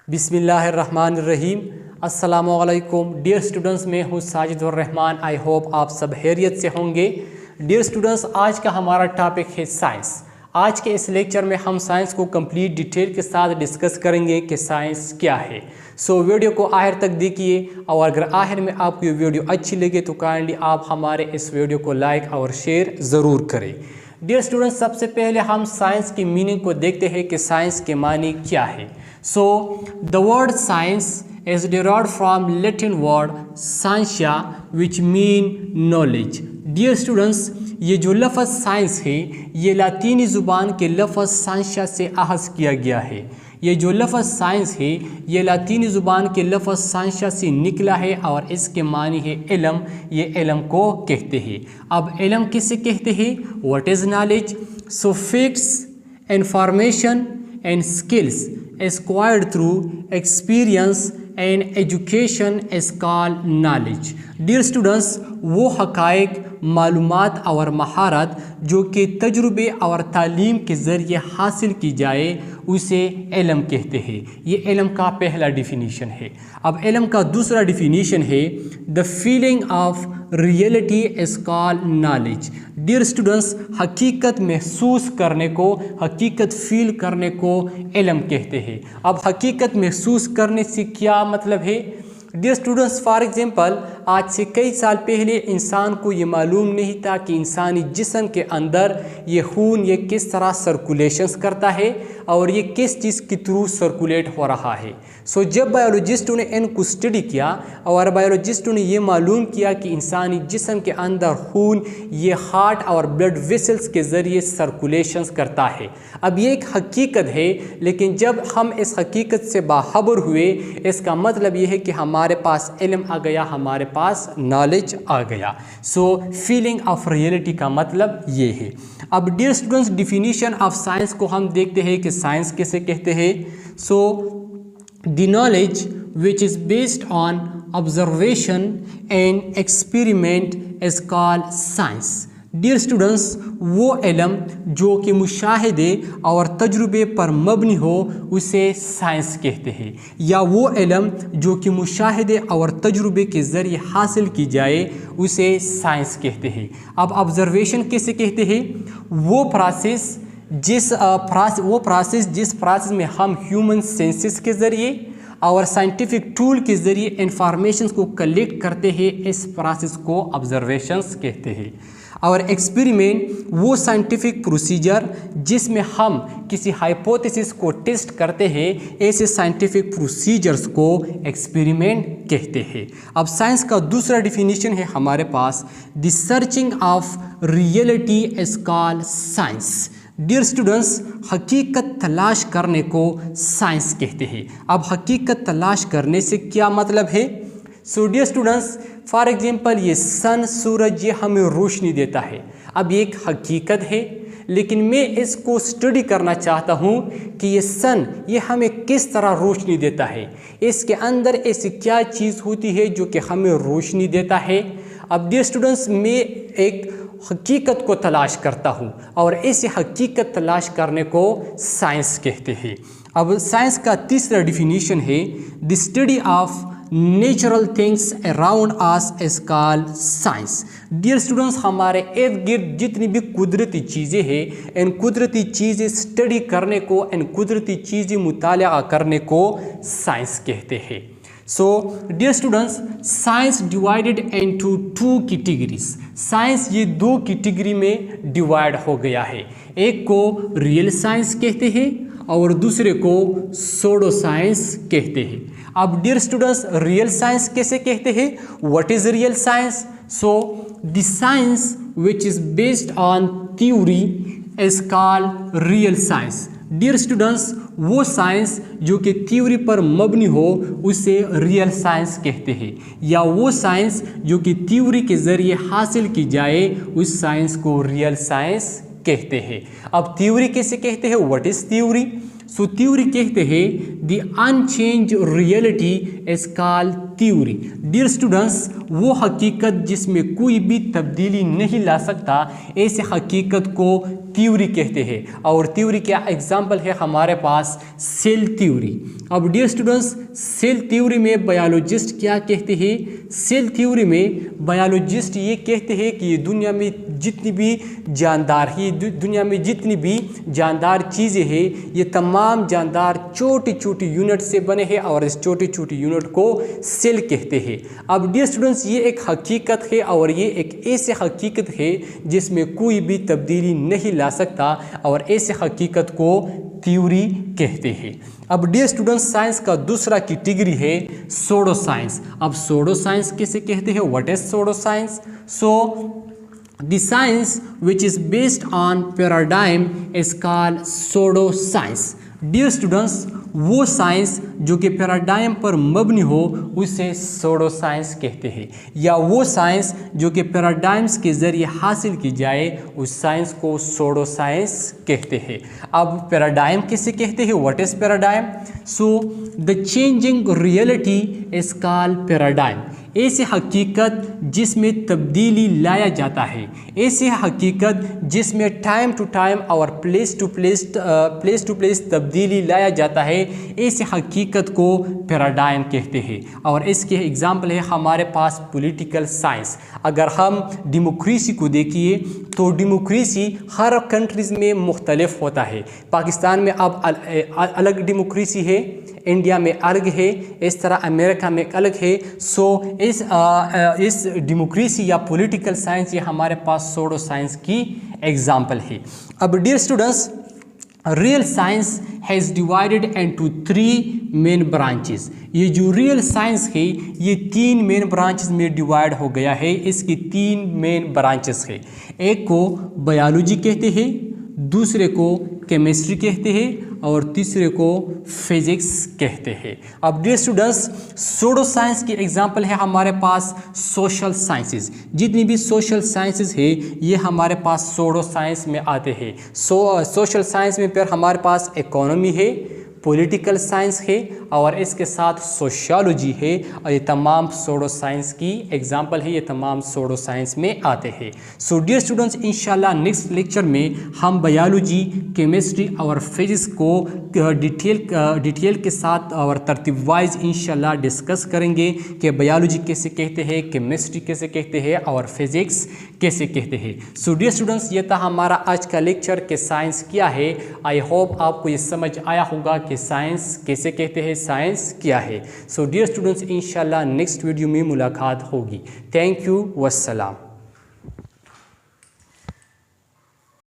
बिस्मिल्लाहिर्रहमानिर्रहीम। अस्सलामु अलैकुम डियर स्टूडेंट्स, मैं हूँ साजिद और रहमान। आई होप आप सब खैरियत से होंगे। डियर स्टूडेंट्स, आज का हमारा टॉपिक है साइंस। आज के इस लेक्चर में हम साइंस को कंप्लीट डिटेल के साथ डिस्कस करेंगे कि साइंस क्या है। सो वीडियो को आखिर तक देखिए, और अगर आखिर में आपको ये वीडियो अच्छी लगे तो काइंडली आप हमारे इस वीडियो को लाइक और शेयर ज़रूर करें। डियर स्टूडेंट्स, सबसे पहले हम साइंस की मीनिंग को देखते हैं कि साइंस के मानी क्या है। So the word science is derived from Latin word scientia which mean knowledge. Dear students, ये जो लफ्ज़ साइंस है ये लातीनी ज़ुबान के लफ्ज़ साइंशिया से अख़ज़ किया गया है। ये जो लफ्ज़ साइंस है ये लातीनी ज़ुबान के लफ्ज़ साइंशिया से निकला है और इसके मानी है इल्म। ये इल्म को कहते हैं। अब इल्म किसे कहते हैं? What is knowledge? So facts, information and skills acquired through experience and education is called knowledge. Dear students, वो हक़ाइक़, मालूमात और महारत जो कि तजुर्बे और तालीम के ज़रिए हासिल की जाए उसे इल्म कहते हैं। ये इल्म का पहला डिफिनीशन है। अब इल्म का दूसरा डिफिनीशन है the feeling of reality is called knowledge. Dear students, हकीकत महसूस करने को, हकीकत फील करने को इल्म कहते हैं। अब हकीकत महसूस करने से क्या मतलब है? डियर स्टूडेंट्स, फॉर एग्जांपल आज से कई साल पहले इंसान को ये मालूम नहीं था कि इंसानी जिस्म के अंदर ये खून ये किस तरह सर्कुलेशंस करता है और ये किस चीज़ के थ्रू सर्कुलेट हो रहा है। सो जब बायोलॉजिस्टों ने इनको स्टडी किया और बायोलॉजिस्टों ने ये मालूम किया कि इंसानी जिस्म के अंदर खून ये हार्ट और ब्लड वेसल्स के ज़रिए सर्कुलेशंस करता है। अब ये एक हकीकत है, लेकिन जब हम इस हकीकत से बाखबर हुए इसका मतलब ये है कि हमारे पास इल्म आ गया, हमारे पास नॉलेज आ गया। सो फीलिंग ऑफ रियलिटी का मतलब ये है। अब dear students, definition of science को हम देखते हैं कि साइंस किसे कहते हैं। So the knowledge which is based on observation and experiment is called science. Dear students, वो इल्म जो कि मुशाहिदे और तजुर्बे पर मबनी हो उसे साइंस कहते हैं, या वो इल्म जो कि मुशाहिदे और तजुर्बे के ज़रिए हासिल की जाए उसे साइंस कहते हैं। अब ऑब्जर्वेशन किसे कहते हैं? वो प्रोसेस जिस प्रोसेस में हम ह्यूमन सेंसेस के ज़रिए और साइंटिफिक टूल के ज़रिए इंफॉर्मेशन को कलेक्ट करते हैं, इस प्रोसेस को ऑब्जर्वेशंस कहते हैं। और एक्सपेरिमेंट वो साइंटिफिक प्रोसीजर जिसमें हम किसी हाइपोथेसिस को टेस्ट करते हैं, ऐसे साइंटिफिक प्रोसीजर्स को एक्सपेरिमेंट कहते हैं। अब साइंस का दूसरा डिफिनीशन है हमारे पास the searching of reality is called science. Dear students, हकीकत तलाश करने को साइंस कहते हैं। अब हकीकत तलाश करने से क्या मतलब है? So dear students, for example ये सन, सूरज ये हमें रोशनी देता है। अब ये एक हकीकत है, लेकिन मैं इसको स्टडी करना चाहता हूँ कि ये सन ये हमें किस तरह रोशनी देता है, इसके अंदर ऐसी क्या चीज़ होती है जो कि हमें रोशनी देता है। अब डियर स्टूडेंट्स, मैं एक हकीकत को तलाश करता हूँ और ऐसे हकीकत तलाश करने को साइंस कहते हैं। अब साइंस का तीसरा डिफिनीशन है the study of natural things around us is called science. Dear students, हमारे इर्द गिर्द जितनी भी कुदरती चीज़ें हैं, इन कुदरती चीज़ें स्टडी करने को, इन कुदरती चीज़ें मुताला करने को साइंस कहते हैं। So dear students, science divided into two categories. Science ये दो कैटेगरी में डिवाइड हो गया है। एक को रियल साइंस कहते हैं और दूसरे को सोडो साइंस कहते हैं। अब डियर स्टूडेंट्स, रियल साइंस कैसे कहते हैं? What is real science? So the science which is based on theory is called real science. Dear students, वो साइंस जो कि थ्योरी पर मबनी हो उसे रियल साइंस कहते हैं, या वो साइंस जो कि थ्योरी के ज़रिए हासिल की जाए उस साइंस को रियल साइंस कहते हैं। अब थ्योरी कैसे कहते हैं? What is theory? So theory कहते हैं the unchange reality is called theory. Dear students, वो हकीकत जिसमें कोई भी तब्दीली नहीं ला सकता, ऐसे हकीकत को थ्योरी कहते हैं। और थ्योरी क्या एग्जाम्पल है हमारे पास? Cell theory. अब डियर स्टूडेंट्स, सेल थ्योरी में बायोलॉजिस्ट क्या कहते हैं? सेल थ्योरी में बायोलॉजिस्ट ये कहते हैं कि दुनिया में जितनी भी जानदार है, दुनिया में जितनी भी जानदार चीज़ें हैं, ये तमाम जानदार छोटी छोटी यूनिट से बने हैं और इस छोटी छोटी यूनिट को सेल कहते हैं। अब डियर स्टूडेंट्स, ये एक हकीकत है और ये एक ऐसे हकीकत है जिसमें कोई भी तब्दीली नहीं ला सकता और ऐसे हकीकत को थ्योरी कहते हैं। अब डियर स्टूडेंट्स, साइंस का दूसरा कैटेगरी है सोडो साइंस। अब सोडो साइंस किसे कहते हैं? What is pseudo science? So the science which is based on paradigm is called pseudo science। Dear students, वो साइंस जो कि पैराडाइम पर मबनी हो उसे सोडो साइंस कहते हैं, या वो साइंस जो कि पैराडाइम्स के ज़रिए हासिल की जाए उस साइंस को सोडो साइंस कहते हैं। अब पैराडाइम किसे कहते हैं? What is paradigm? So the changing reality is called paradigm. ऐसे हकीकत जिसमें तब्दीली लाया जाता है, ऐसे हकीकत जिसमें टाइम टू टाइम और प्लेस टू प्लेस तब्दीली लाया जाता है, ऐसे हकीकत को पैराडाइम कहते हैं। और इसके एग्जाम्पल है हमारे पास पॉलिटिकल साइंस। अगर हम डेमोक्रेसी को देखिए तो डेमोक्रेसी हर कंट्रीज़ में मुख्तलिफ होता है। पाकिस्तान में अब अलग डेमोक्रेसी है, इंडिया में अलग है, इस तरह अमेरिका में अलग है। सो इस डेमोक्रेसी या पॉलिटिकल साइंस ये हमारे पास सोडो साइंस की एग्जाम्पल है। अब dear students, real science has divided into 3 main branches. ये जो रियल साइंस है ये 3 मेन ब्रांचेस में डिवाइड हो गया है। इसकी 3 मेन ब्रांचेस है। एक को बायोलॉजी कहते हैं, दूसरे को केमिस्ट्री कहते हैं और तीसरे को फिजिक्स कहते हैं। अब डियर स्टूडेंट्स, सोडो साइंस की एग्जांपल है हमारे पास सोशल साइंसेस। जितनी भी सोशल साइंसेस है ये हमारे पास सोडो साइंस में आते हैं। सोशल साइंस में फिर हमारे पास इकोनॉमी है, पॉलिटिकल साइंस है और इसके साथ सोशियोलॉजी है, और ये तमाम सोडो साइंस की एग्जांपल है, ये तमाम सोडो साइंस में आते हैं। सो डियर स्टूडेंट्स, इंशाल्लाह नेक्स्ट लेक्चर में हम बायोलॉजी, केमिस्ट्री और फिजिक्स को डिटेल के साथ और तरतीब वाइज इंशाल्लाह डिस्कस करेंगे कि बायोलॉजी कैसे कहते हैं, केमिस्ट्री कैसे कहते हैं और फिजिक्स कैसे कहते हैं। सो डियर स्टूडेंट्स, ये था हमारा आज का लेक्चर कि साइंस क्या है। आई होप आपको ये समझ आया होगा कि साइंस कैसे कहते हैं, साइंस क्या है। सो डियर स्टूडेंट्स, इंशाल्लाह नेक्स्ट वीडियो में मुलाकात होगी। Thank you, वस्सलाम।